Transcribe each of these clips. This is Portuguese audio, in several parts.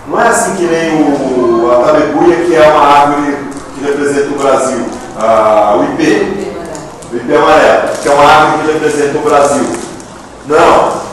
Não é assim que nem a tabebuia, que é uma árvore que representa o Brasil, o ipê. O ipê amarelo, que é uma árvore que representa o Brasil. Não.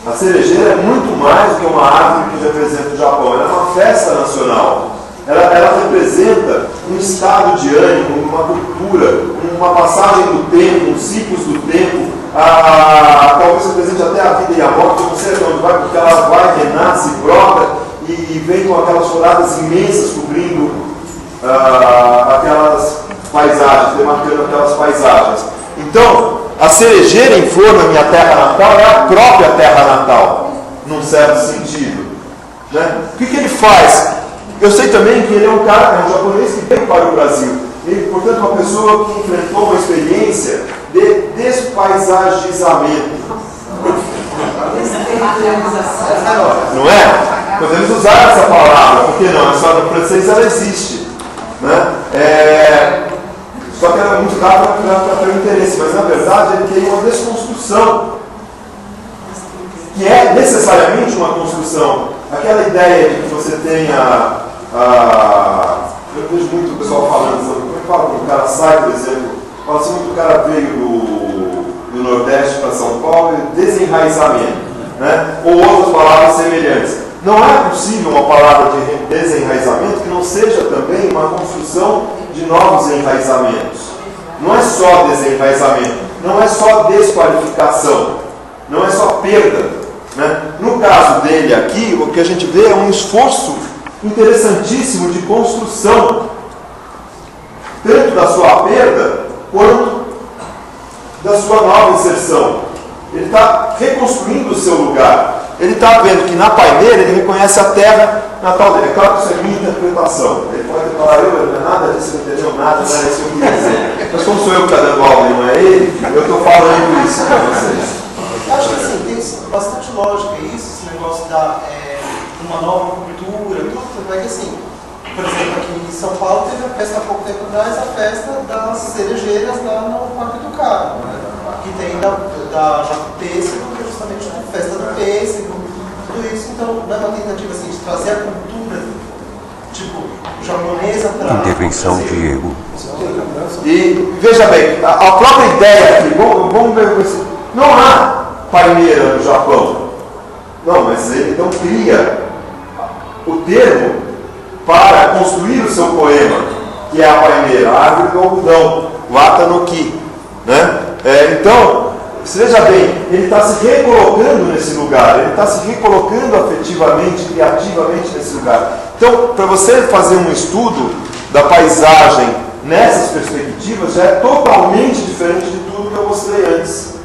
A cerejeira é muito mais do que uma árvore que representa o Japão. Ela é uma festa nacional. Ela representa um estado de ânimo, uma cultura, uma passagem do tempo, uns ciclos do tempo. Talvez represente até a vida e a morte. Eu não sei onde vai, porque ela vai, renasce, brota e vem com aquelas floradas imensas cobrindo aquelas paisagens, demarcando aquelas paisagens. Então, a cerejeira em flor na minha terra natal é a própria terra natal, num certo sentido. Né? O que ele faz? Eu sei também que ele é um japonês que veio para o Brasil. Ele, portanto, uma pessoa que enfrentou uma experiência de despaisagizamento. Não é? Podemos usar essa palavra, porque não? Só no francês ela existe. Né? Só que ela é muito dada para o interesse, mas na verdade ele tem uma desconstrução, que é necessariamente uma construção. Aquela ideia de que você tenha. Eu vejo muito o pessoal falando, como é que fala quando o cara sai, por exemplo? Fala assim, muito o cara veio do Nordeste para São Paulo e desenraizamento, né? Ou outras palavras semelhantes. Não é possível uma palavra de desenraizamento que não seja também uma construção de novos enraizamentos. Não é só desenraizamento, não é só desqualificação, não é só perda. Né? No caso dele aqui, o que a gente vê é um esforço interessantíssimo de construção, tanto da sua perda quanto da sua nova inserção. Ele está reconstruindo o seu lugar. Ele está vendo que na paineira ele reconhece a terra natal dele. É claro que isso é minha interpretação. Ele pode falar, não é nada disso, não entendeu nada, não é isso que eu queria dizer. Mas como sou eu que está dando aula e não é ele, eu estou falando isso para vocês. Eu acho que assim, tem bastante lógica isso, esse negócio da uma nova cultura, tudo, mas assim, por exemplo, aqui em São Paulo teve a festa há pouco tempo atrás, a festa das cerejeiras lá no Parque do Carmo. Né? Aqui tem da Pêssego, que é justamente a festa do pêssego, tudo isso. Então, não é uma tentativa assim, de trazer a cultura, tipo, japonesa para... Intervenção, Diego. E, veja bem, a própria ideia aqui, vamos ver isso. Não há paineira no Japão. Não, mas ele então cria o termo para construir o seu poema, que é a paineira, a árvore do algodão, Wata no Ki. Né? Então, veja bem, ele está se recolocando nesse lugar, ele está se recolocando afetivamente, criativamente nesse lugar. Então, para você fazer um estudo da paisagem nessas perspectivas, já é totalmente diferente de tudo que eu mostrei antes.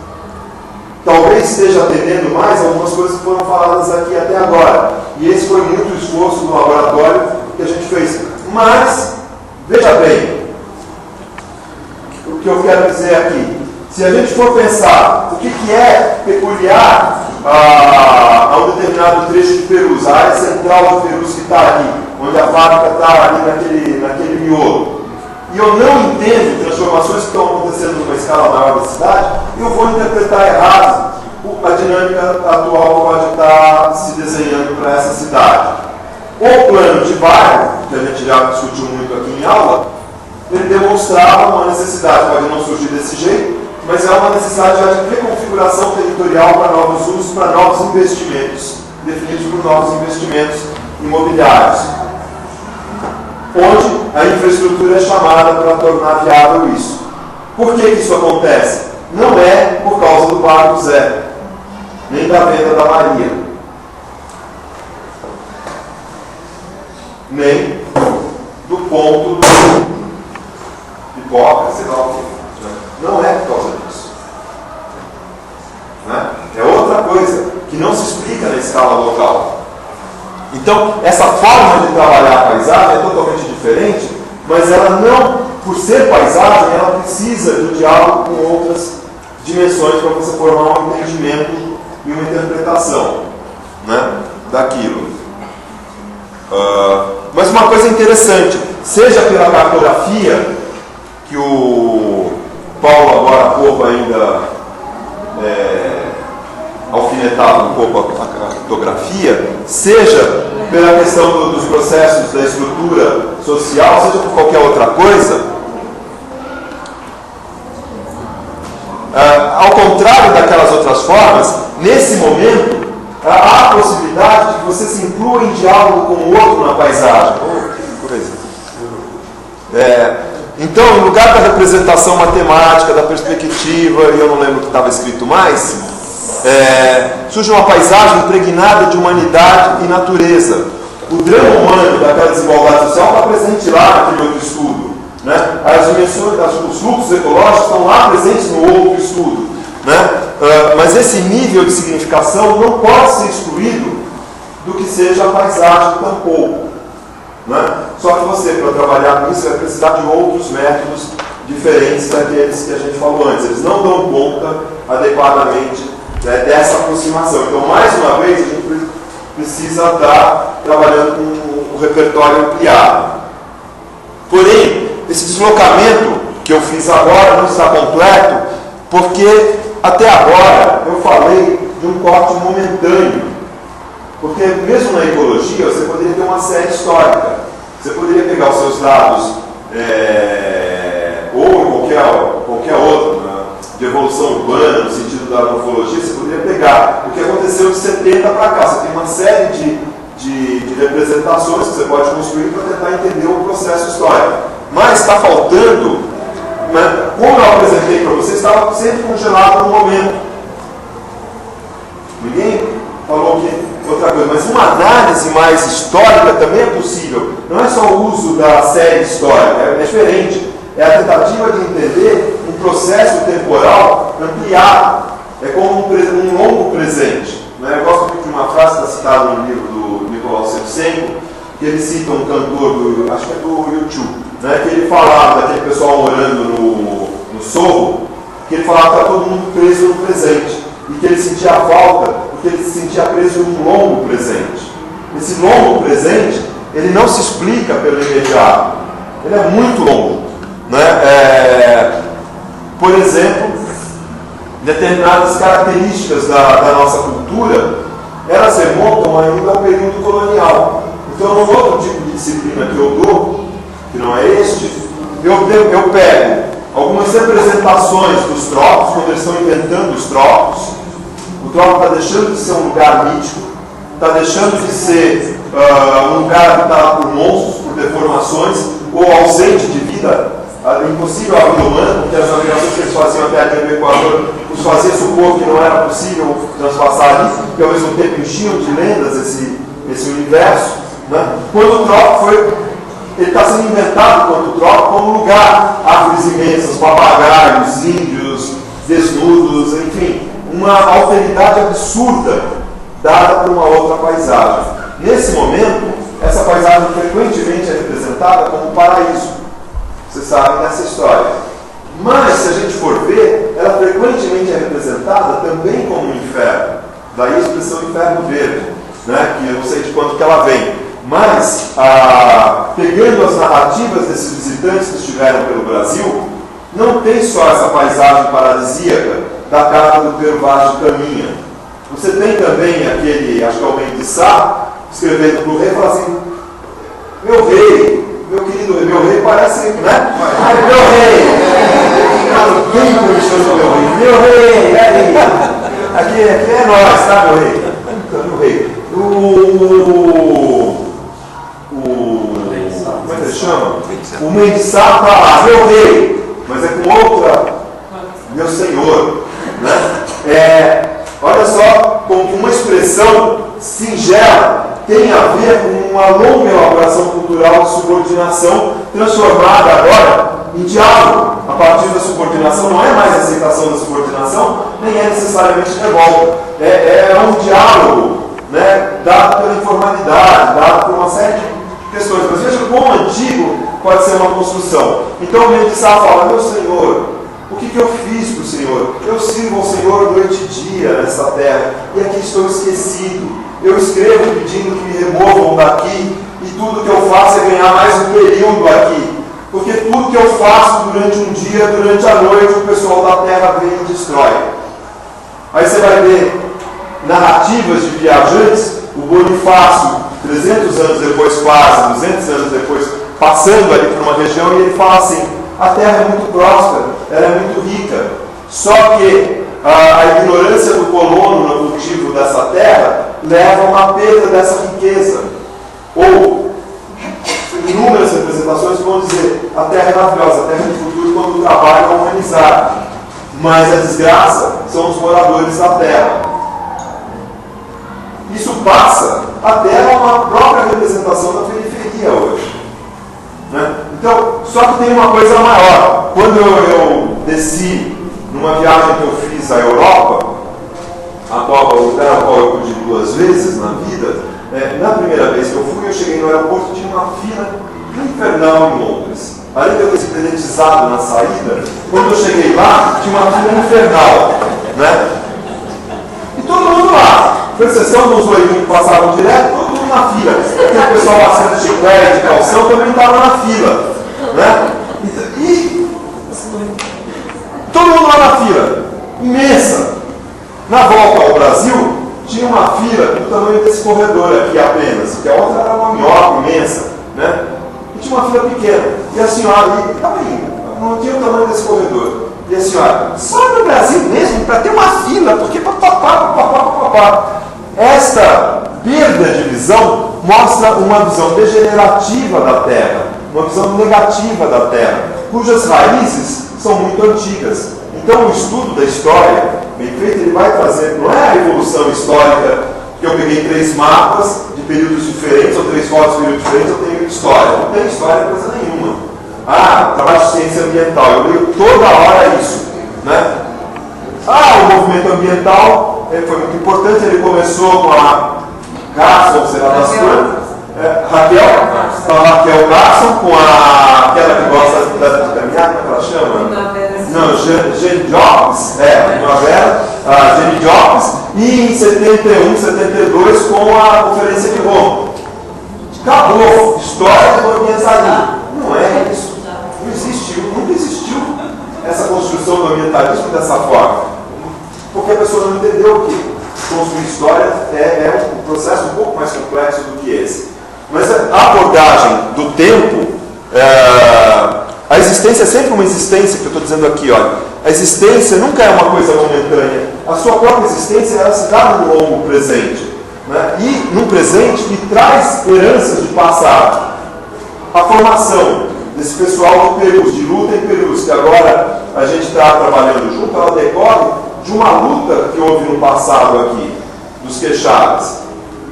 Talvez esteja atendendo mais algumas coisas que foram faladas aqui até agora. E esse foi muito o esforço do laboratório que a gente fez. Mas, veja bem, o que eu quero dizer aqui. Se a gente for pensar o que é peculiar a um determinado trecho de Perus, a área central de Perus que está ali, onde a fábrica está ali naquele miolo, e eu não entendo transformações que estão acontecendo numa escala maior da cidade, eu vou interpretar errado a dinâmica atual que pode estar se desenhando para essa cidade. O plano de bairro, que a gente já discutiu muito aqui em aula, ele demonstrava uma necessidade, pode não surgir desse jeito, mas é uma necessidade de reconfiguração territorial para novos usos, para novos investimentos, definidos por novos investimentos imobiliários, onde a infraestrutura é chamada para tornar viável isso. Por que isso acontece? Não é por causa do Bar do Zé, nem da venda da Maria, nem do ponto do Pipoca, sei lá o que. Não é por causa disso. Né? É outra coisa que não se explica na escala local. Então, essa forma de trabalhar a paisagem é totalmente diferente, mas ela não, por ser paisagem, ela precisa do diálogo com outras dimensões para você formar um entendimento e uma interpretação, né, daquilo. Mas uma coisa interessante, seja pela cartografia, que o Paulo agora há pouco ainda alfinetado um pouco a cartografia, seja pela questão dos processos da estrutura social, seja por qualquer outra coisa, ao contrário daquelas outras formas, nesse momento, há a possibilidade de que você se inclua em diálogo com o outro na paisagem. Que coisa. Então, em lugar da representação matemática, da perspectiva, e eu não lembro o que estava escrito mais, surge uma paisagem impregnada de humanidade e natureza. O drama humano daquela desigualdade social está presente lá naquele outro estudo, né? As dimensões, os fluxos ecológicos estão lá presentes no outro estudo, né? Mas esse nível de significação não pode ser excluído do que seja a paisagem tampouco, né? Só que você, para trabalhar com isso, vai precisar de outros métodos diferentes daqueles que a gente falou antes. Eles não dão conta adequadamente, né, dessa aproximação. Então, mais uma vez, a gente precisa estar trabalhando com o repertório ampliado. Porém, esse deslocamento que eu fiz agora não está completo, porque até agora eu falei de um corte momentâneo. Porque mesmo na ecologia, você poderia ter uma série histórica. Você poderia pegar os seus dados, ou em qualquer outro, né, de evolução urbana, no sentido da morfologia, você poderia pegar o que aconteceu de 70 para cá. Você tem uma série de representações que você pode construir para tentar entender o processo histórico. Mas está faltando, né, como eu apresentei para você, estava sempre congelado no momento. Ninguém falou que outra coisa, mas uma análise mais histórica também é possível. Não é só o uso da série histórica, é diferente. É a tentativa de entender um processo temporal ampliado. É como um longo presente. Né? Eu gosto muito de uma frase que está citada no livro do Nicolau Shevchenko, que ele cita um cantor, acho que é do YouTube, né? Que ele falava daquele pessoal morando no Sorro, que ele falava que está todo mundo preso no presente. E que ele sentia falta, porque ele se sentia preso num longo presente. Esse longo presente, ele não se explica pelo imediato. Ele é muito longo. Né? Por exemplo, determinadas características da nossa cultura, elas remontam ainda ao período colonial. Então, num outro tipo de disciplina que eu dou, que não é este, eu pego algumas representações dos trópicos, quando eles estão inventando os trópicos. O trópico está deixando de ser um lugar mítico, está deixando de ser um lugar habitado por monstros, por deformações, ou ausente de vida, impossível a vida humana, porque as navegações que eles faziam até a linha do Equador os fazia supor que não era possível transpassar ali, que ao mesmo tempo enchiam de lendas esse universo. Né? Quando o trópico ele está sendo inventado quanto trópico como lugar, árvores imensas, papagaios, índios, desnudos, enfim, uma alteridade absurda dada por uma outra paisagem. Nesse momento, essa paisagem frequentemente é representada como paraíso. Vocês sabem dessa história. Mas, se a gente for ver, ela frequentemente é representada também como um inferno. Daí a expressão inferno verde, né? Que eu não sei de quanto que ela vem. Mas, pegando as narrativas desses visitantes que estiveram pelo Brasil, não tem só essa paisagem paradisíaca da casa do Pero Vaz de Caminha. Você tem também aquele, acho que é o Mendes de Sá, escrevendo para o rei, falando assim: meu rei, meu querido rei, meu rei parece, né? Ai, meu rei! Quem me chama meu rei? Meu rei, aqui é nós, tá, meu rei? Meu rei. Como é que ele chama? O Mendes de Sá está lá, meu rei, mas é com outra, meu senhor. Né? Olha só como uma expressão singela tem a ver com uma longa elaboração cultural de subordinação transformada agora em diálogo. A partir da subordinação não é mais aceitação da subordinação, nem é necessariamente revolta. É um diálogo, né, dado pela informalidade, dado por uma série de questões. Mas veja como antigo pode ser uma construção. Então o Mendes de Sá fala: meu senhor, o que eu fiz para o Senhor? Eu sirvo ao Senhor noite e dia nessa terra, e aqui estou esquecido. Eu escrevo pedindo que me removam daqui, e tudo que eu faço é ganhar mais um período aqui. Porque tudo que eu faço durante um dia, durante a noite, o pessoal da terra vem e destrói. Aí você vai ver narrativas de viajantes, o Bonifácio, 300 anos depois quase, 200 anos depois, passando ali por uma região, e ele fala assim: a terra é muito próspera, ela é muito rica, só que a ignorância do colono no cultivo dessa terra leva a uma perda dessa riqueza. Ou inúmeras representações vão dizer: a terra é maravilhosa, a terra é do futuro quando o trabalho é humanizado, mas a desgraça são os moradores da terra. Isso passa até a uma própria representação da periferia hoje, né? Então, só que tem uma coisa maior. Quando eu desci numa viagem que eu fiz à Europa, a qual eu pude 2 vezes na vida, na primeira vez que eu fui, eu cheguei no aeroporto, tinha uma fila infernal em Londres. Além de eu ter se predetizado na saída, quando eu cheguei lá, tinha uma fila infernal, né? E todo mundo lá, com exceção dos loirinhos que passavam direto, todo mundo na fila. Aquele pessoal passando chiclete, calção, também estava na fila, né? E todo mundo lá na fila, imensa. Na volta ao Brasil, tinha uma fila do tamanho desse corredor aqui apenas, porque a outra era uma minhoca imensa, né? E tinha uma fila pequena. E a senhora, estava indo, não tinha o tamanho desse corredor. E a senhora, só no Brasil mesmo, para ter uma fila, porque papapá. Esta perda de visão mostra uma visão degenerativa da Terra, uma visão negativa da Terra, cujas raízes são muito antigas. Então o estudo da história, bem feito, ele vai trazer, não é a evolução histórica, que eu peguei 3 mapas de períodos diferentes, ou 3 fotos de períodos diferentes, eu tenho história. Não tem história coisa nenhuma. Trabalho de ciência ambiental, eu leio toda hora isso, né? O movimento ambiental foi muito importante, ele começou com a Carson, sei lá das quantas, Raquel Carson, com aquela que gosta de caminhar, como ela chama? Não, Jenny Jobs, Jenny Jobs, e em 71, 72, com a Conferência de Roma. Acabou, história do ambientalismo. Não é isso. Não existiu, nunca existiu essa construção do ambientalismo dessa forma. Porque a pessoa não entendeu que construir história é um processo um pouco mais complexo do que esse. Mas a abordagem do tempo, a existência é sempre uma existência, que eu estou dizendo aqui, olha. A existência nunca é uma coisa momentânea. A sua própria existência, ela se dá no longo presente, né? E num presente que traz heranças de passado. A formação desse pessoal de Perus, de luta em Perus, que agora a gente está trabalhando junto, ela decorre de uma luta que houve no passado aqui, dos queixadas,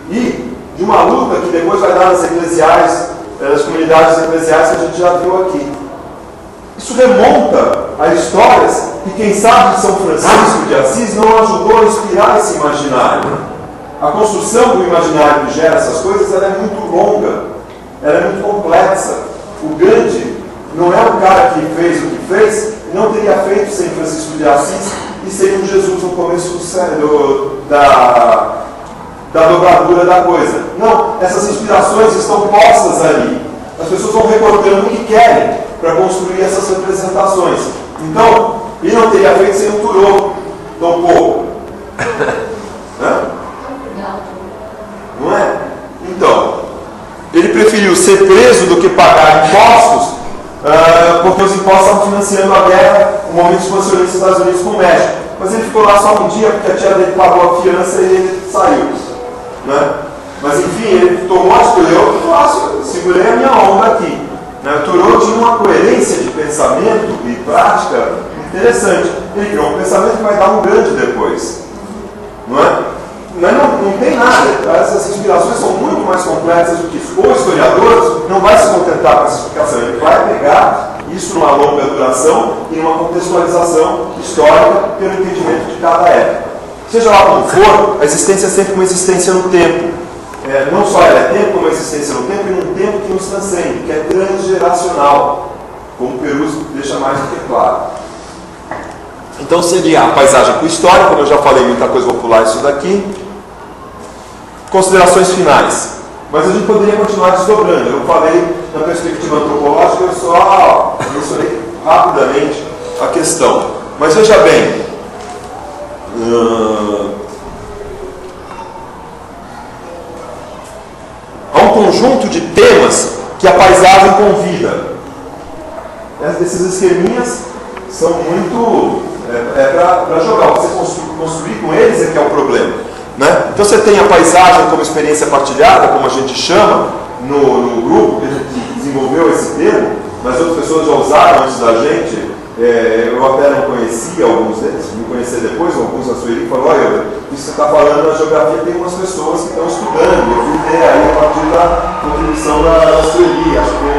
e de uma luta que depois vai dar nas eclesiais, nas comunidades eclesiais que a gente já viu aqui. Isso remonta a histórias que quem sabe de São Francisco de Assis não ajudou a inspirar esse imaginário. A construção do imaginário que gera essas coisas, ela é muito longa, ela é muito complexa. O Gandhi não é o cara que fez o que fez, e não teria feito sem Francisco de Assis e sem o Jesus no começo da dobradura da coisa. Não, essas inspirações estão postas ali. As pessoas vão recortando o que querem para construir essas representações. Então, ele não teria feito sem o Thoreau, tão pouco. Não é? Então, ele preferiu ser preso do que pagar impostos, porque os impostos estavam financiando a guerra, o movimento expansionista dos Estados Unidos com o México. Mas ele ficou lá só um dia, porque a tia dele pagou a fiança e ele saiu, né? Mas enfim, ele tomou a atitude. Eu segurei a minha onda aqui, né? O Thoreau tinha uma coerência de pensamento e prática interessante. Ele criou um pensamento que vai dar um grande depois, não é? Mas não tem nada. Essas inspirações são muito mais complexas do que isso. O historiador não vai se contentar com essa explicação. Ele vai pegar isso numa longa duração e numa contextualização histórica pelo entendimento de cada época. Seja lá como for, a existência é sempre uma existência no tempo. Não só ela é tempo, como uma existência no tempo, e num tempo que nos transcende, que é transgeracional, como o Perus deixa mais do que claro. Então seria a paisagem com história, como eu já falei, muita coisa popular isso daqui. Considerações finais. Mas a gente poderia continuar desdobrando. Eu falei na perspectiva antropológica, eu só mencionei rapidamente a questão. Mas veja bem, conjunto de temas que a paisagem convida. Esses esqueminhas são muito para jogar. Você construir com eles é que é o problema, né? Então você tem a paisagem como experiência partilhada, como a gente chama no grupo, que a gente desenvolveu esse termo, mas outras pessoas já usaram antes da gente. Eu até não conhecia alguns deles, me conhecer depois, alguns da Sueli falaram: olha, isso que você está falando na geografia, tem umas pessoas que estão estudando. Eu fui ver aí a partir da contribuição da Sueli, acho que em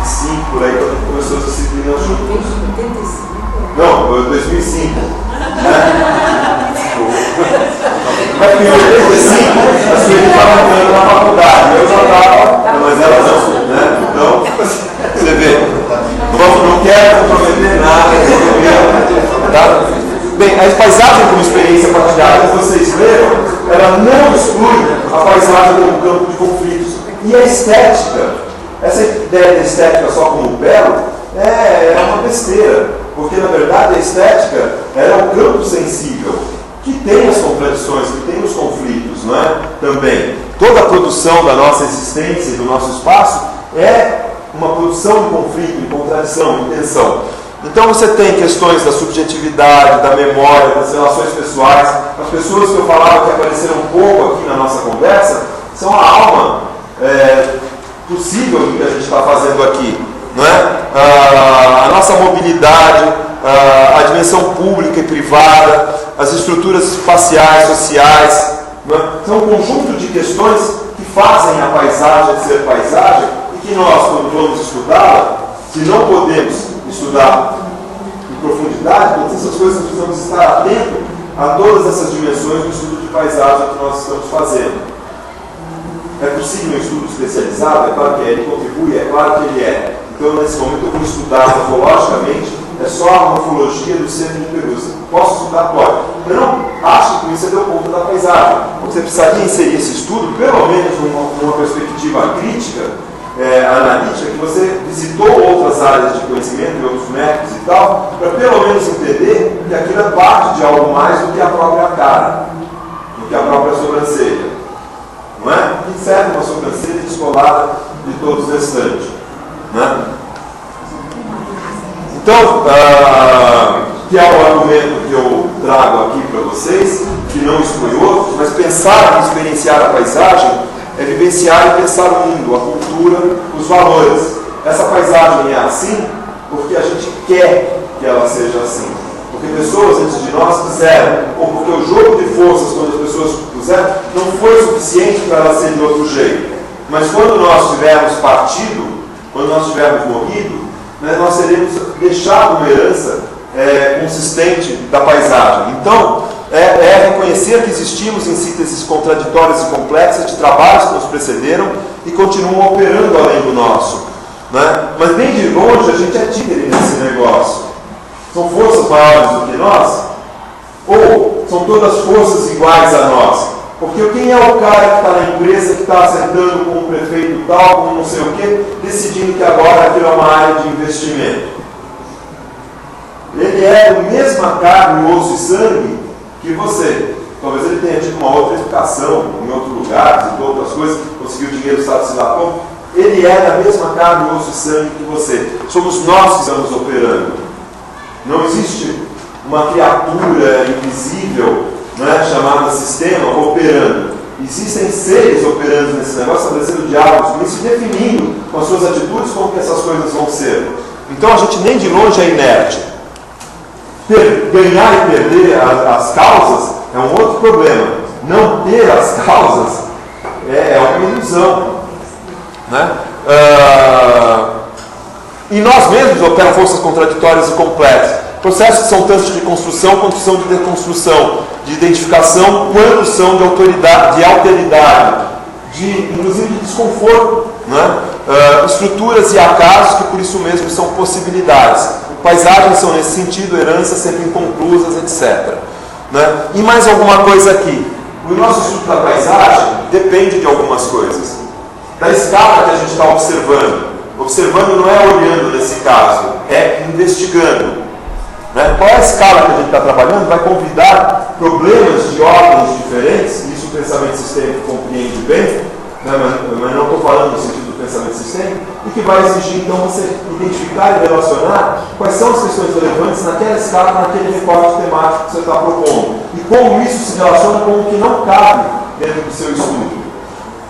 85, por aí, quando a gente começou essa disciplina juntos. Não, 2005. Mas em 85, a Sueli estava entrando na faculdade, eu já estava, mas ela não, né? Então, você vê. Não quero comprometer nada, tá? Bem, a paisagem como experiência partilhada, como vocês leram, ela não exclui a paisagem como campo de conflitos. E a estética, essa ideia da estética só como belo, é uma besteira, porque na verdade a estética é um campo sensível, que tem as contradições, que tem os conflitos, não é? Também. Toda a produção da nossa existência e do nosso espaço é uma produção de conflito, de contradição, de tensão. Então você tem questões da subjetividade, da memória, das relações pessoais. As pessoas que eu falava que apareceram um pouco aqui na nossa conversa são a alma possível do que a gente está fazendo aqui, não é? A nossa mobilidade, a dimensão pública e privada, as estruturas espaciais, sociais, não é? São um conjunto de questões que fazem a paisagem ser paisagem, que nós, quando vamos estudá-la, se não podemos estudar em profundidade, todas essas coisas nós precisamos estar atentos a todas essas dimensões do estudo de paisagem que nós estamos fazendo. É possível um estudo especializado? É claro que é, ele contribui, é claro que ele é. Então, nesse momento, eu vou estudar morfologicamente, é só a morfologia do centro de Perusa. Posso estudar? Pode. Eu não acho que com isso você deu conta da paisagem. Você precisaria inserir esse estudo, pelo menos numa perspectiva crítica, analítica, que você visitou outras áreas de conhecimento, outros métodos e tal, para pelo menos entender que aquilo é parte de algo mais do que a própria cara, do que a própria sobrancelha. Não é? Que serve uma sobrancelha descolada de todos os restantes. Não é? Então, que é o argumento que eu trago aqui para vocês, que não exclui outros, mas pensar e experienciar a paisagem é vivenciar e pensar o mundo, a cultura, os valores. Essa paisagem é assim porque a gente quer que ela seja assim. Porque pessoas antes de nós fizeram, ou porque o jogo de forças, quando as pessoas fizeram, não foi suficiente para ela ser de outro jeito. Mas quando nós tivermos partido, quando nós tivermos morrido, né, nós teremos deixado uma herança consistente da paisagem. Então, reconhecer que existimos em sínteses contraditórias e complexas de trabalhos que nos precederam e continuam operando além do nosso. Né? Mas bem de longe a gente é títere nesse negócio. São forças maiores do que nós? Ou são todas forças iguais a nós? Porque quem é o cara que está na empresa, que está acertando com o prefeito tal, com não sei o quê, decidindo que agora aquilo é uma área de investimento? Ele é a mesma carne, osso e sangue que você. Talvez ele tenha tido uma outra educação em outro lugar, em outras coisas, conseguiu dinheiro, sabe se lá como. Ele é da mesma carne, osso e sangue que você. Somos nós que estamos operando. Não existe uma criatura invisível, né, chamada sistema, operando. Existem seres operando nesse negócio, estabelecendo diálogos, com isso, definindo com as suas atitudes como que essas coisas vão ser. Então a gente nem de longe é inerte. Ganhar e perder as causas é um outro problema. Não ter as causas é uma ilusão. Né? E nós mesmos operam forças contraditórias e complexas. Processos que são tanto de construção quanto são de deconstrução, de identificação quanto são de autoridade, de alteridade, inclusive de desconforto. Né? Estruturas e acasos que por isso mesmo são possibilidades. Paisagens são nesse sentido, heranças sempre inconclusas, etc. Né? E mais alguma coisa aqui. O nosso estudo da paisagem depende de algumas coisas. Da escala que a gente está observando. Observando não é olhando nesse caso, é investigando. Né? Qual é a escala que a gente está trabalhando? Vai convidar problemas de ordens diferentes, isso o pensamento sistêmico compreende bem, mas não estou falando no sentido do pensamento sistêmico, e que vai exigir então você identificar e relacionar quais são as questões relevantes naquela escala, naquele recorte temático que você está propondo, e como isso se relaciona com o que não cabe dentro do seu estudo.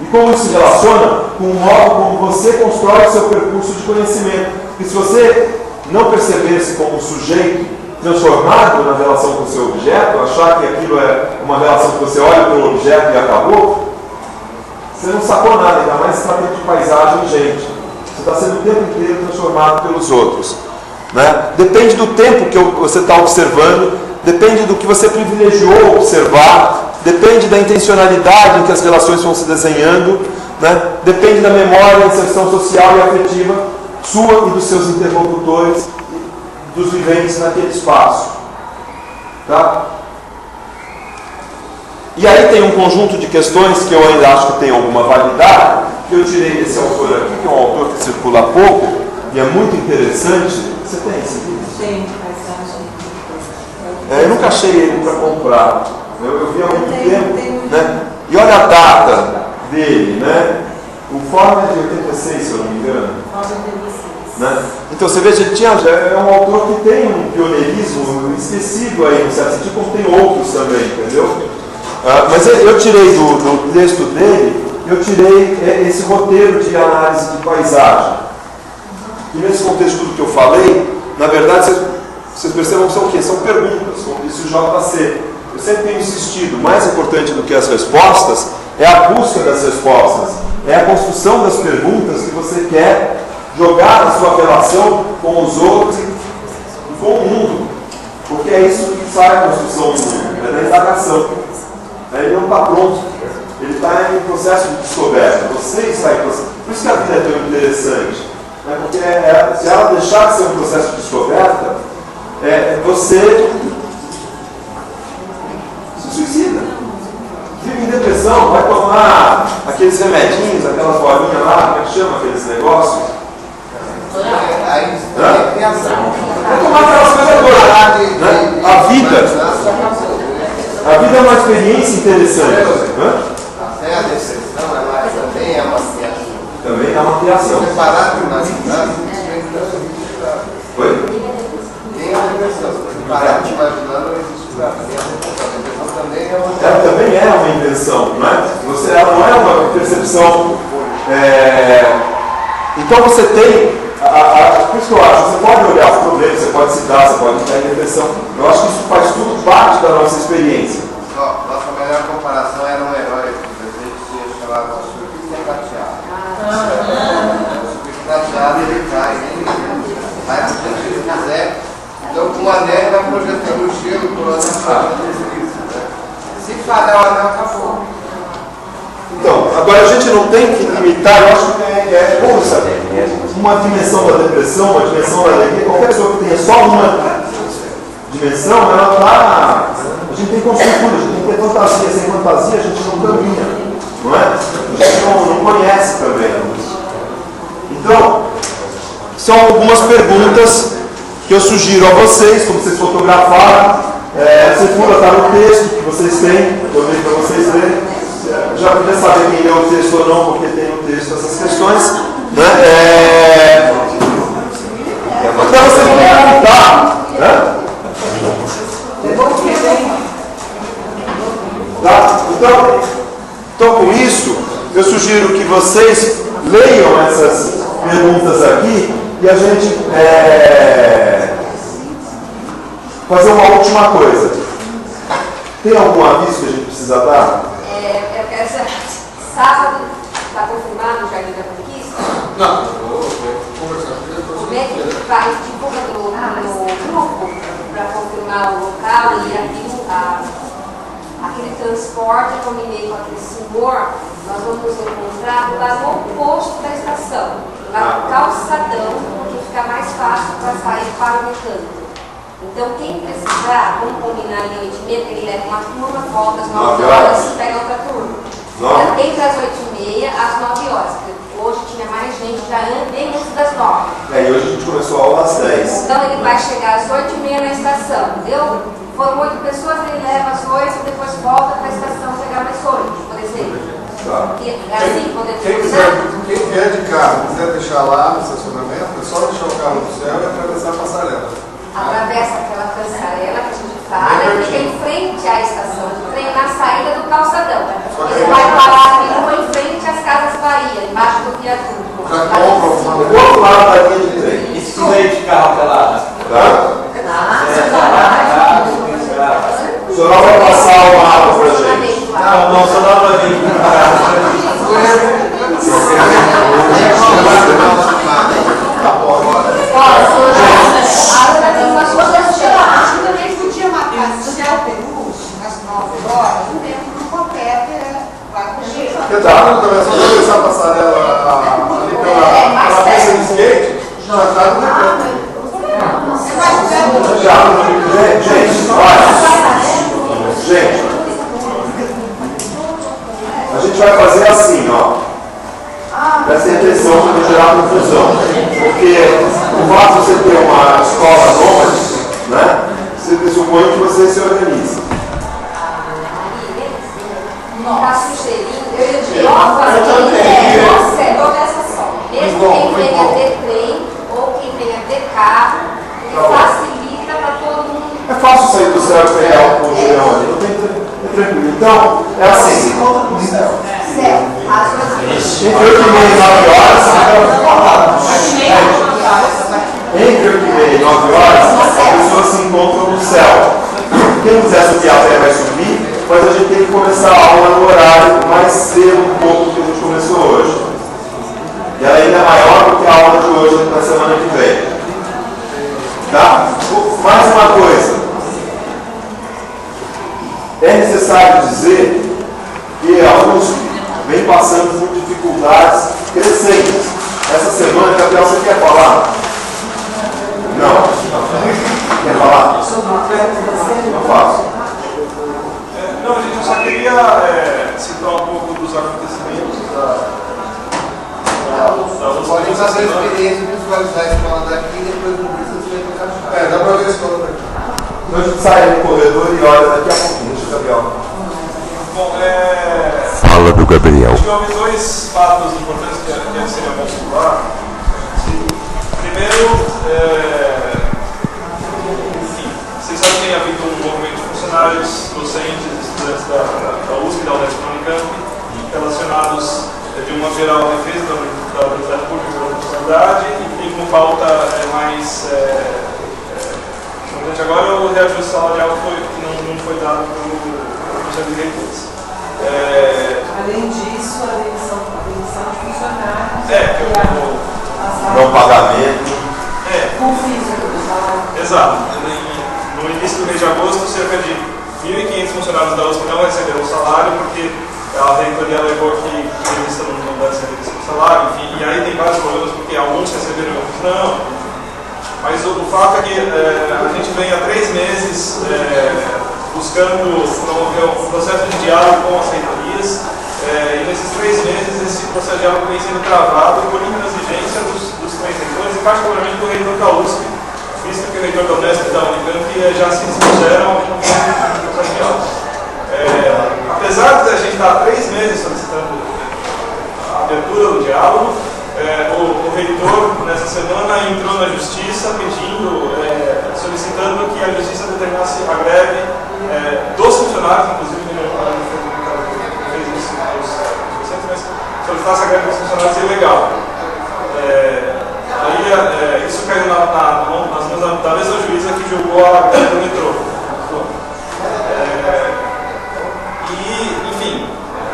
E como isso se relaciona com o modo como você constrói o seu percurso de conhecimento. Porque se você não perceber-se como um sujeito transformado na relação com o seu objeto, achar que aquilo é uma relação que você olha para o objeto e acabou, você não sacou nada, ainda mais se trata de paisagem e gente. Você está sendo o tempo inteiro transformado pelos outros. Né? Depende do tempo que você está observando, depende do que você privilegiou observar, depende da intencionalidade em que as relações vão se desenhando, né? Depende da memória, inserção social e afetiva sua e dos seus interlocutores, dos viventes naquele espaço. Tá? E aí tem um conjunto de questões que eu ainda acho que tem alguma validade, que eu tirei desse autor aqui, que é um autor que circula pouco, e é muito interessante. Você tem esse livro? Tem, eu nunca achei ele para comprar. Eu vi há muito tempo, né? E olha a data dele, né? O Fórum é de 86, se eu não me engano. Né? Então você veja, ele é um autor que tem um pioneirismo esquecido aí, no certo sentido, como tem outros também, entendeu? Mas eu tirei do texto dele, eu tirei esse roteiro de análise de paisagem. E nesse contexto tudo que eu falei, na verdade, vocês percebam que são o quê? São perguntas, como disse o JC. Eu sempre tenho insistido, mais importante do que as respostas é a busca das respostas, é a construção das perguntas que você quer jogar na sua relação com os outros e com o mundo, porque é isso que sai a construção do mundo, é da indagação. Ele não está pronto, ele está em processo de descoberta, você está em processo. Por isso que a vida é tão interessante, né? Porque se ela deixar de ser um processo de descoberta, você se suicida, fica em depressão, vai tomar aqueles remedinhos, aquelas bolinhas lá, como é que chama aqueles negócios? Vai tomar aquelas coisas todas, né? A vida é uma experiência interessante. A decepção, ela também é uma criação. Também é uma criação. Preparar para imaginar, Oi? tem a depressão. Preparar para imaginar não existe para mim. A depressão também é uma. Ela também é uma invenção, não é? Ela não é uma percepção. Então você tem. Por isso que eu acho, você pode olhar os problemas, você pode citar, você pode entrar em depressão. Eu acho que isso faz tudo parte da nossa experiência. Nossa melhor comparação era um herói que a gente chamava de surfista prateado. O surfista prateado ele cai, vai para onde ele quiser. Então com o anel vai projetando o gelo por onde se falhar o anel, acabou. Então, agora a gente não tem que limitar, eu acho que uma dimensão da depressão, uma dimensão da alegria, qualquer pessoa que tenha só uma dimensão, ela está. A gente tem construtura, a gente tem que ter fantasia, sem fantasia a gente não caminha, não é? A gente não conhece também. Então, são algumas perguntas que eu sugiro a vocês, como vocês fotografaram, circula, está no texto que vocês têm, eu dei para vocês lerem. Já podia saber quem leu o texto ou não, porque tem o texto dessas questões. Né? Então vocês vão perguntar. Né? Tá? Então, com isso, eu sugiro que vocês leiam essas perguntas aqui e a gente fazer uma última coisa. Tem algum aviso que a gente precisa dar? Eu quero saber, sábado está confirmado o Jardim da Conquista? Não, vou conversar com ele. Como é que faz divulga no grupo para confirmar o local e aquele transporte? Eu combinei com aquele senhor, nós vamos nos encontrar lá no posto da estação, lá no calçadão, que fica mais fácil para sair para o mecânico. Então, quem precisar, vamos combinar ali 8h30, ele leva uma turma, volta às 9 horas e pega outra turma. Entre as 8h30 às 9 horas, porque hoje tinha mais gente já bem antes das 9. E hoje a gente começou a aula às 10. Então, ele vai chegar às 8h30 na estação, entendeu? Foram 8 pessoas, ele leva às 8, depois volta para a estação pegar mais 8, por exemplo. E assim podemos Quem vier de carro, quiser deixar lá no estacionamento, é só deixar o carro no céu e atravessar a passarela. atravessa aquela passarela que a gente fala e fica em frente à estação de trem, na saída do calçadão. Você vai parar aqui em frente às Casas Bahia, embaixo do viaduto. Do outro lado da linha de trem. E se quiser ir de carro até lá? Tá? O senhor vai passar o mapa para a gente. Não, só dá para vir. Também podia marcar no céu Perus, às 9 horas, no tempo do Copéter, vai correr. Porque dá para atravessar a passarela ali pela pista de skate, já está no recanto. Gente, olha. Gente, a gente vai fazer assim, ó. Presta atenção para não gerar confusão. Porque o fato de você ter uma escola nômade, né? Você pressupõe que você se organiza. Está sugerindo, eu começa só. Mesmo quem venha de trem ou quem venha de carro, que facilita para todo mundo. É fácil sair do céu e pegar o Julião ali, não tem tranquilo. Então, é assim. Se encontra no céu. Certo. Entre 8h30 e 9 horas. Entre 8h30 e 9 horas, as pessoas se encontram no céu. Quem quiser subir a pé vai subir, mas a gente tem que começar a aula no horário mais cedo um pouco do que a gente começou hoje. E ela ainda é maior do que a aula de hoje na semana que vem. Tá? Mais uma coisa. É necessário dizer que a USP vem passando por dificuldades crescentes. Essa semana, Gabriel, você quer falar? Não. Quer falar? Não faço. Não, gente, eu só queria citar um pouco dos acontecimentos da Pode usar essa experiência e visualizar a escola daqui e depois no vídeo você vai tocar. Dá para ver a escola daqui. Então a gente sai no corredor e olha daqui a pouquinho. Deixa o Gabriel. Bom, Fala do Gabriel. acho que houve dois fatos importantes que seria bom falar. Primeiro, enfim, vocês sabem que tem havido um movimento de funcionários, docentes, estudantes da USP e da Unesp Unicamp, relacionados de uma geral defesa da universidade pública da universidade e tem como pauta mais importante agora o reajuste salarial que não foi dado pelo Conselho de Reitores. Além disso, a demissão de funcionários. Não pagamento. Confisco do salário. Exato. No início do mês de agosto, cerca de 1.500 funcionários da USP não receberam o salário porque a reitoria alegou que eles não devem receber esse salário, enfim, e aí tem vários problemas porque alguns receberam e outros não. Mas o fato é que a gente vem há 3 meses buscando promover um processo de diálogo com as reitorias e nesses 3 meses esse processo de diálogo vem sendo travado por intransigência dos 3 reitores e particularmente do reitor da USP, visto que o reitor da Unesp e da Unicamp já se dispuseram a não ter um processo de diálogo. Apesar de a gente estar há 3 meses solicitando a abertura do diálogo, o reitor, nessa semana, entrou na justiça pedindo, solicitando que a justiça determinasse a greve dos funcionários, inclusive fez isso nos docentes, mas solicitasse a greve dos funcionários ilegal. Isso caiu nas mãos da mesma juíza que julgou a greve do metrô. Enfim,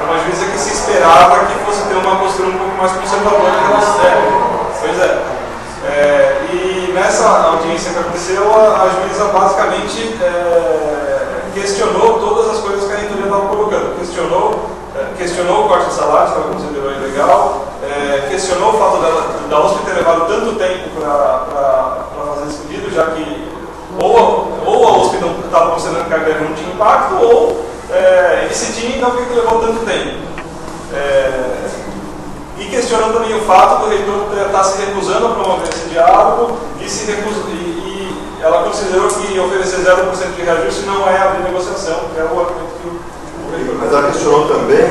é uma juíza que se esperava que fosse ter uma postura um pouco mais conservadora em relação a Pois é. E nessa audiência que aconteceu, a juíza basicamente questionou todas as coisas que a reitoria estava colocando. Questionou o corte de salário, que estava considerado ilegal, questionou o fato da USP ter levado tanto tempo para fazer esse pedido, já que ou a USP não estava considerando que a greve não tinha impacto, ou e se tinha, então por que levou tanto tempo? E questionando também o fato do reitor estar se recusando a promover esse diálogo e ela considerou que oferecer 0% de reajuste não é abrir negociação, que é o argumento que o reitor. Mas ela questionou também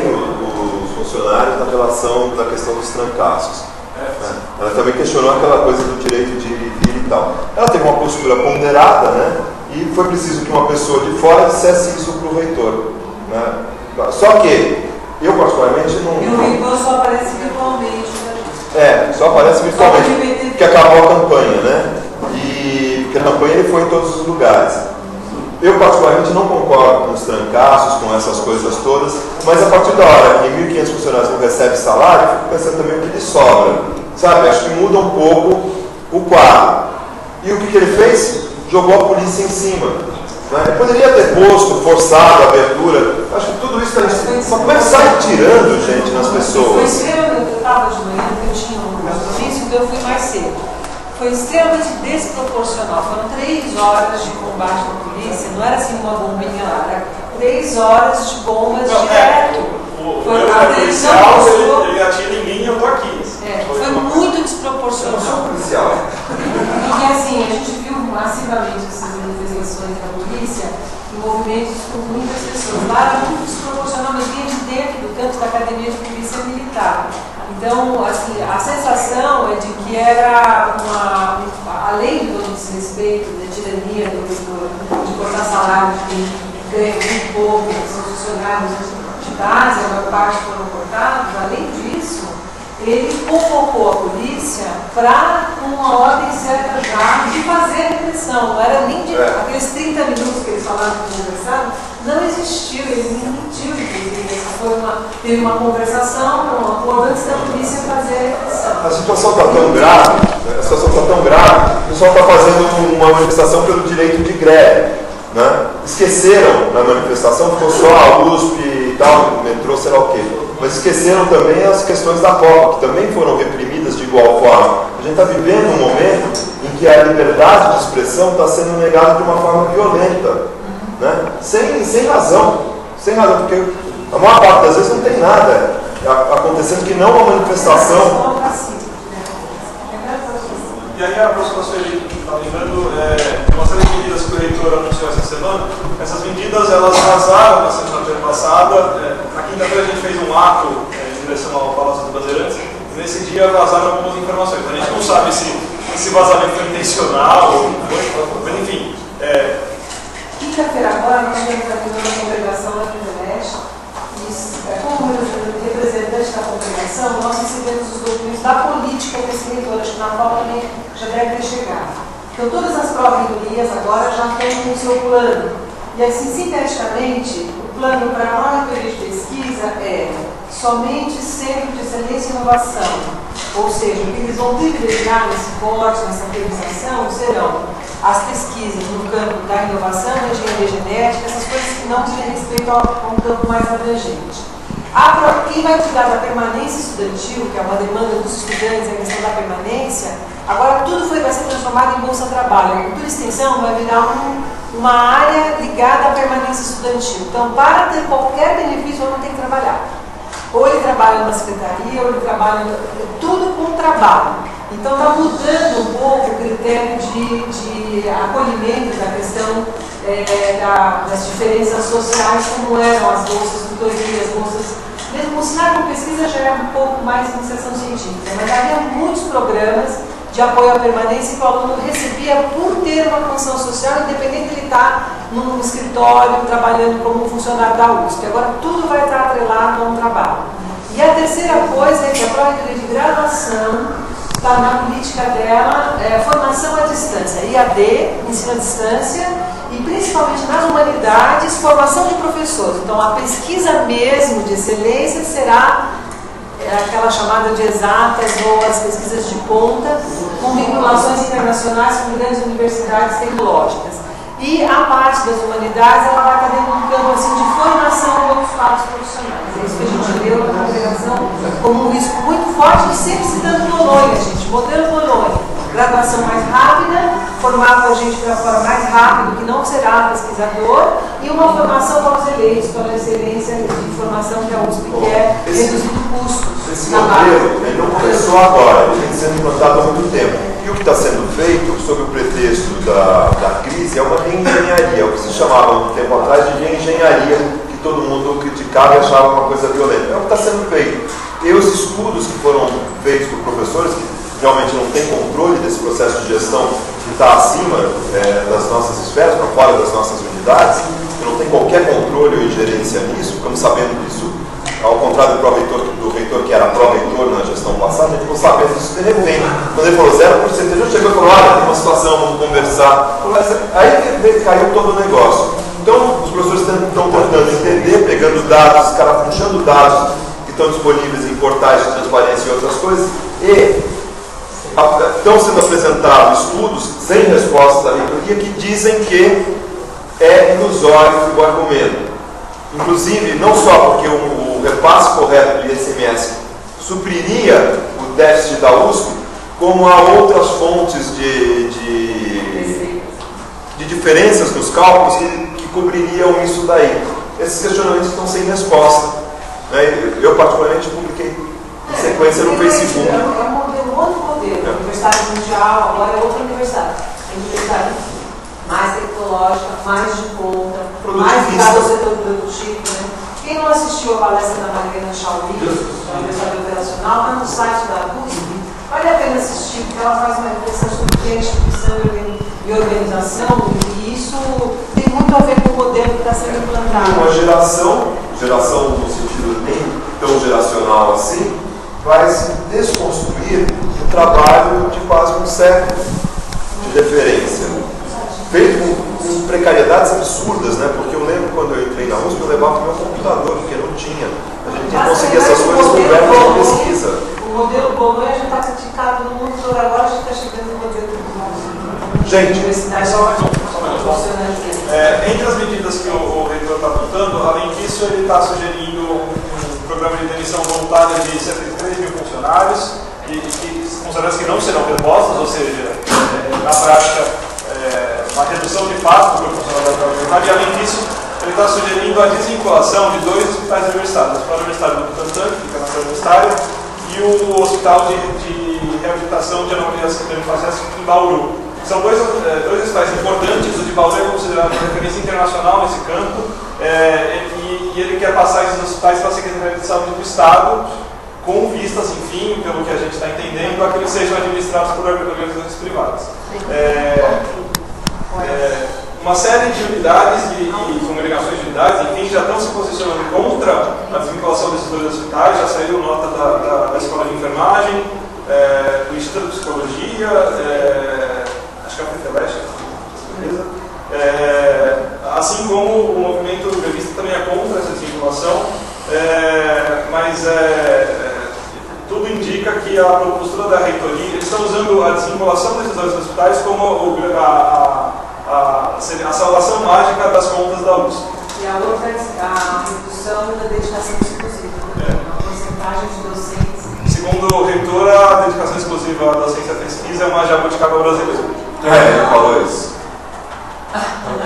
os funcionários na relação da questão dos trancaços. Ela também questionou aquela coisa do direito de vir e tal. Ela teve uma postura ponderada, né? E foi preciso que uma pessoa de fora dissesse isso para o reitor, né? Só que eu particularmente não... E o reitor só aparece virtualmente, né? Só aparece virtualmente, porque acabou a campanha, né? E porque a campanha ele foi em todos os lugares. Eu particularmente não concordo com os trancaços, com essas coisas todas, mas a partir da hora que 1.500 funcionários não recebem salário, eu fico pensando também o que lhes sobra. Sabe, acho que muda um pouco o quadro. E o que ele fez? Jogou a polícia em cima. Né? Ele poderia ter posto, forçado a abertura. Acho que tudo isso está... Como é que sai tirando, gente, nas pessoas? Eu estava de manhã, eu tinha um compromisso, então eu fui mais cedo. Foi extremamente desproporcional. Foram 3 horas de combate com a polícia. Não era assim uma bombinha lá, era 3 horas de bombas direto. O policial, ele atira em mim e eu tô aqui. Foi muito desproporcional. Eu sou policial. Porque assim, a gente viu massivamente essas manifestações da polícia em movimentos com muitas pessoas. Lá era muito desproporcional, mas vinha de dentro do canto da Academia de Polícia Militar. Então, assim, a sensação é de que era além do desrespeito, da tirania, de cortar salário de quem ganha muito pouco, que são funcionários de base, a maior parte foram cortados, além disso, ele convocou a polícia para, com uma ordem certa já, de fazer a repressão. Não era nem de aqueles 30 minutos que eles falaram que conversaram, não existiu, ele mentiu, inclusive. Teve uma conversação com um acordo antes da polícia fazer a repressão. A situação está tão grave, o pessoal está fazendo uma manifestação pelo direito de greve. Né? Esqueceram na manifestação, ficou só a USP e tal, o metrô, sei lá o quê. Mas esqueceram também as questões da Copa, que também foram reprimidas de igual forma. A gente está vivendo um momento em que a liberdade de expressão está sendo negada de uma forma violenta, né? Sem razão, porque a maior parte das vezes não tem nada acontecendo que não uma manifestação. E aí a aproximação que está lembrando uma série de medidas que o reitor anunciou essa semana. Essas medidas elas vazaram na semana passada. Na quinta-feira a gente fez um ato em direção ao Palácio dos Bandeirantes e nesse dia vazaram algumas informações. A gente não sabe se esse vazamento foi intencional ou não foi, mas enfim. Quinta-feira agora nós tivemos aqui uma congregação da Privilégio e como representante da congregação nós recebemos os documentos da política desse reitor, acho que na qual também já deve ter chegado. Então todas as pró-reitorias agora já têm o seu plano. E assim, sinteticamente, o plano para a pró-reitoria de pesquisa é somente Centro de Excelência e Inovação. Ou seja, o que eles vão privilegiar nesse corte, nessa priorização, serão as pesquisas no campo da inovação, da engenharia genética, essas coisas que não dizem respeito a um campo mais abrangente. Quem vai cuidar da permanência estudantil, que é uma demanda dos estudantes, a questão da permanência, agora tudo vai ser transformado em Bolsa Trabalho. A agricultura e extensão vai virar uma área ligada à permanência estudantil. Então, para ter qualquer benefício, eu não tenho que trabalhar. Ou ele trabalha numa secretaria, ou ele trabalha tudo com trabalho. Então está mudando um pouco o critério de acolhimento da questão das diferenças sociais, como eram as bolsas tutoria, as bolsas. Mesmo o cenário de pesquisa já era um pouco mais iniciação científica, mas havia muitos programas de apoio à permanência que o aluno recebia por ter uma função social, independente de ele estar num escritório, trabalhando como funcionário da USP. Agora tudo vai estar atrelado a um trabalho. E a terceira coisa é que a pró-reitoria de graduação está na política dela, formação à distância, IAD, ensino à distância, e principalmente nas humanidades, formação de professores. Então a pesquisa mesmo de excelência será aquela chamada de exatas ou as pesquisas de ponta, com vinculações internacionais com grandes universidades tecnológicas. E a parte das humanidades, ela vai estar dentro de um campo assim, de formação de outros quadros profissionais. É isso que a gente viu na congregação como um risco muito forte, e sempre citando Bolonha, gente, modelo Bolonha. Graduação mais rápida, formar a gente para fora mais rápido, que não será pesquisador, e uma formação para os eleitos, pela excelência de formação que a USP quer, reduzindo custos. Esse modelo ele não começou agora, ele vem sendo implantado há muito tempo. E o que está sendo feito, sob o pretexto da crise, é uma reengenharia, o que se chamava um tempo atrás de reengenharia, que todo mundo criticava e achava uma coisa violenta. É o que está sendo feito. E os estudos que foram feitos por professores que realmente não têm controle desse processo de gestão que está acima das nossas esferas, para fora das nossas unidades, que não tem qualquer controle ou ingerência nisso, ficamos sabendo disso, ao contrário do reitor que era pró-reitor na gestão passada, a gente ficou sabendo disso de repente. Quando ele falou 0%, ele já chegou e falou, olha, tem uma situação, vamos conversar. Aí caiu todo o negócio. Então, os professores estão tentando entender, pegando dados, puxando dados que estão disponíveis em portais de transparência e outras coisas, e estão sendo apresentados estudos sem resposta da reitoria que dizem que é ilusório o argumento. Inclusive, não só porque o repasse correto do ICMS supriria o déficit da USP, como há outras fontes de diferenças nos cálculos que cobririam isso daí. Esses questionamentos estão sem resposta. Né? Eu, particularmente, publiquei em sequência no Facebook. É um outro modelo. A Universidade Mundial agora é outra universidade. É uma universidade mais tecnológica, mais de ponta, mais ligada ao setor produtivo. Né? Quem não assistiu a palestra da Mariana Chauí, da Universidade Operacional, está no site da USP. Vale a pena assistir, porque ela faz uma reflexão sobre o que é instituição e organização, e isso tem muito a ver com o modelo que está sendo implantado. Uma geração no sentido nem tão geracional assim, vai se desconstruir um trabalho de quase um século de referência, feito com precariedades absurdas, né? Porque eu lembro quando eu entrei na USP, eu levava o meu computador, porque não tinha. A gente não conseguia essas coisas com verbas de pesquisa. O modelo Bolonha já está criticado no mundo todo, agora a gente está chegando no modelo gente, entre as medidas que o reitor está apontando, além disso, ele está sugerindo um programa de demissão voluntária de cerca de 3 mil funcionários, funcionários que não serão repostos, ou seja, na prática, uma redução de fato do funcionário da universidade. E além disso, ele está sugerindo a desvinculação de 2 hospitais universitários, o Universitário do Butantã, que fica na cidade universitária, e o Hospital de Reabilitação de Anomalias Cardíacas em Bauru. São dois hospitais importantes. O de Bauru é considerado uma referência internacional nesse campo, e ele quer passar esses hospitais para a Secretaria de Saúde do Estado, com vistas, enfim, pelo que a gente está entendendo, a que eles sejam administrados por organizações privadas. Uma série de unidades e congregações de unidades, enfim, já estão se posicionando contra a desvinculação desses 2 hospitais. Já saiu nota da Escola de Enfermagem, do Instituto de Psicologia, acho que é a Feteleste, assim como o movimento revista também é contra essa desvinculação, mas tudo indica que a postura da reitoria, eles estão usando a desvinculação desses 2 hospitais como a salvação mágica das contas da USP. E a outra é a redução da dedicação exclusiva, a porcentagem de docentes. Segundo o reitor, a dedicação exclusiva à docência e pesquisa é uma jabuticaba brasileira. Ele falou isso.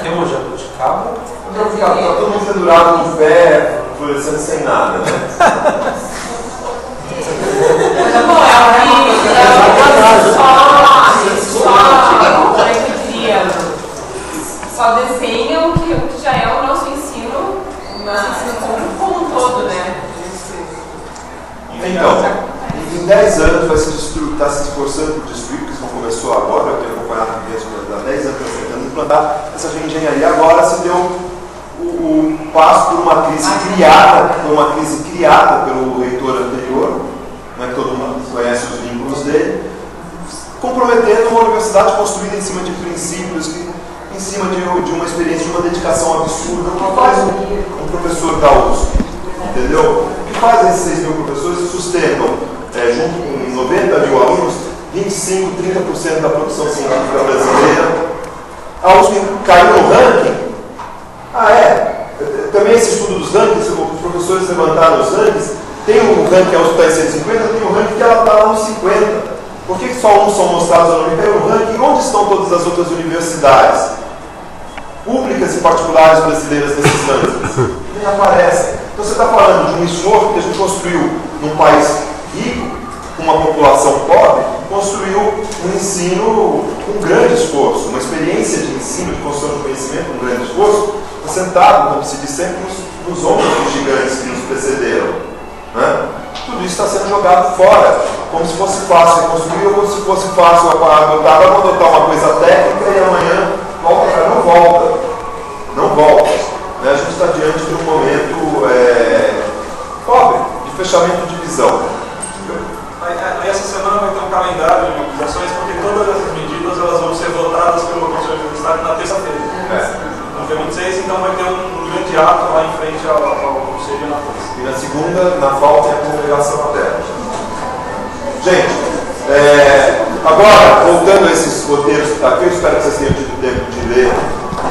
Tem uma jabuticaba? Tá todo mundo pendurado no pé, florescendo sem nada, né? Só desenham o que já é o nosso ensino, como um todo, né? Então, em 10 anos vai se destruir, está se esforçando por destruir, porque isso não começou agora, eu tenho acompanhado mesmo, há 10 anos tentando implantar essa engenharia. Agora se deu o passo por uma crise criada pelo reitor anterior, né, todo mundo conhece os vínculos dele, comprometendo uma universidade construída em cima de princípios, em cima de uma experiência, de uma dedicação absurda, que faz um professor da USP, entendeu? Que faz esses 6 mil professores que sustentam, junto com 90 mil alunos, 25, 30% da produção científica brasileira. A USP caiu no ranking. Também esse estudo dos rankings, os professores levantaram os rankings. Tem o ranking que a USP está em 150, tem o ranking que ela está lá nos 50. Por que só uns são mostrados no ranking? Onde estão todas as outras universidades públicas e particulares brasileiras nesses rankings? Nem aparecem. Então você está falando de um esforço que a gente construiu num país rico, com uma população pobre, construiu um ensino com grande esforço, uma experiência de ensino, de construção de conhecimento com grande esforço, sentado, como se diz sempre, nos ombros dos gigantes que nos precederam. Né? Tudo isso está sendo jogado fora, como se fosse fácil reconstruir ou como se fosse fácil adotar uma coisa técnica e amanhã volta para não volta. Não volta. Né? A gente está diante de um momento pobre, de fechamento de visão. Aí essa semana vai ter um calendário de mobilizações, porque todas essas medidas elas vão ser votadas pelo Conselho Universitário na terça-feira. No dia 26, então vai ter um grande ato lá em frente ao Conselho na terça. E na segunda, na falta, é a congregação aberta. Gente, agora, voltando a esses roteiros que estão aqui, eu espero que vocês tenham tido tempo de ler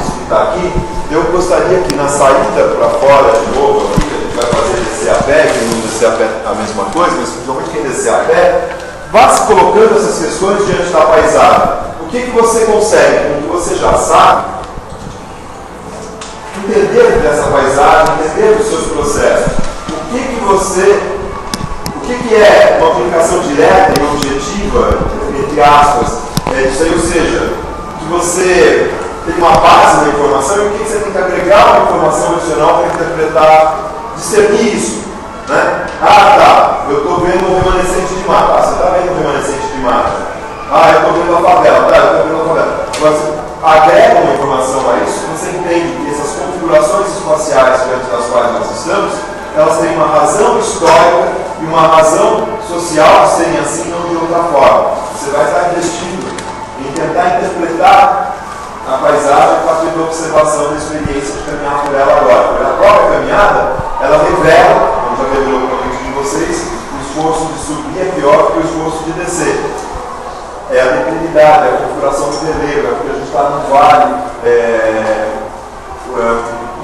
isso que está aqui. Eu gostaria que na saída para fora, de novo, aqui, que a gente vai fazer descer a pé, quem não descer a pé a mesma coisa, mas principalmente quem descer a pé, vá se colocando essas questões diante da paisagem. O que você consegue, com o que você já sabe, entender dessa paisagem, entender dos seus processos. O que é uma aplicação direta e objetiva, entre aspas, disso aí, ou seja, que você tem uma base na informação e o que você tem que agregar uma informação adicional para interpretar, discernir isso. Né? Ah, tá, eu estou vendo um remanescente de mata. Ah, você está vendo um remanescente de mata. Ah, eu estou vendo a favela. Tá, eu estou vendo a favela. Agora, você agrega uma informação a isso, você entende que essas configurações espaciais diante das quais nós estamos, elas têm uma razão histórica e uma razão social de serem assim, não de outra forma. Você vai estar investindo em tentar interpretar a paisagem a partir da observação da experiência de caminhar por ela agora. Porque a própria caminhada, ela revela, como já revelou para muitos de vocês, o esforço de subir é pior que o esforço de descer. É a declividade, é a configuração do relevo, é porque a gente está num vale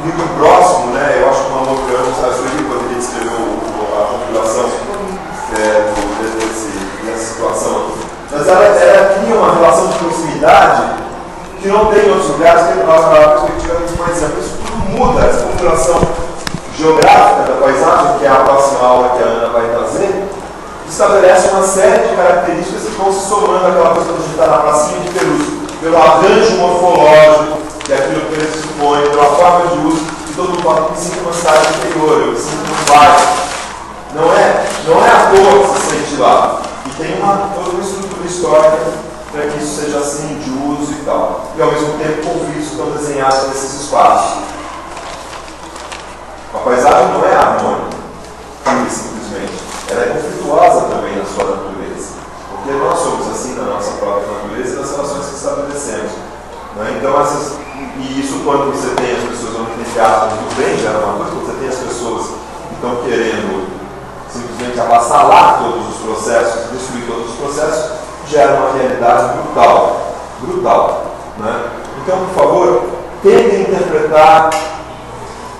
muito próximo, né? Eu acho que uma Montreal, eu poderia descrever a configuração dessa situação aqui. Mas ela cria uma relação de proximidade que não tem em outros lugares, que a perspectiva é muito mais ampla. Isso tudo muda, essa configuração geográfica da paisagem, que é a próxima aula que a Ana vai trazer, estabelece uma série de características que vão se somando àquela coisa que a gente está na pracinha de Perus, pelo arranjo morfológico, que é aquilo que ele supõe, pela forma de uso, que todo mundo fala que me sinto uma cidade interior, eu me sinto num bairro. Não é à toa que se sente lá. E tem toda uma estrutura histórica para que isso seja assim, de uso e tal. E ao mesmo tempo conflitos estão desenhados nesses espaços. A paisagem não é harmônica, simplesmente. Ela é conflituosa também na sua natureza. Porque nós somos assim na nossa própria natureza e nas relações que estabelecemos. Né? Então, e isso quando você tem as pessoas beneficiadas do bem, já é uma coisa, quando você tem as pessoas que estão querendo simplesmente avassalar todos os processos, destruir todos os processos, gera uma realidade brutal. Brutal. Né? Então, por favor, tentem interpretar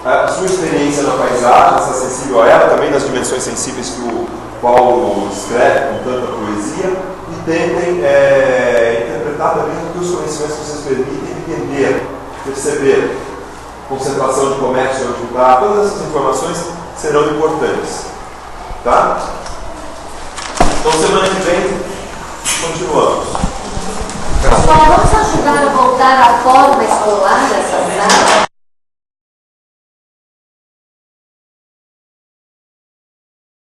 a sua experiência na paisagem, ser sensível a ela, também nas dimensões sensíveis que o Paulo escreve com tanta poesia, e tentem interpretar também o que os conhecimentos que vocês permitem entender, perceber, concentração de comércio onde está, todas essas informações serão importantes. Tá? Então, semana que vem, continuamos. Pessoal, vamos ajudar a voltar à forma escolar dessa sala?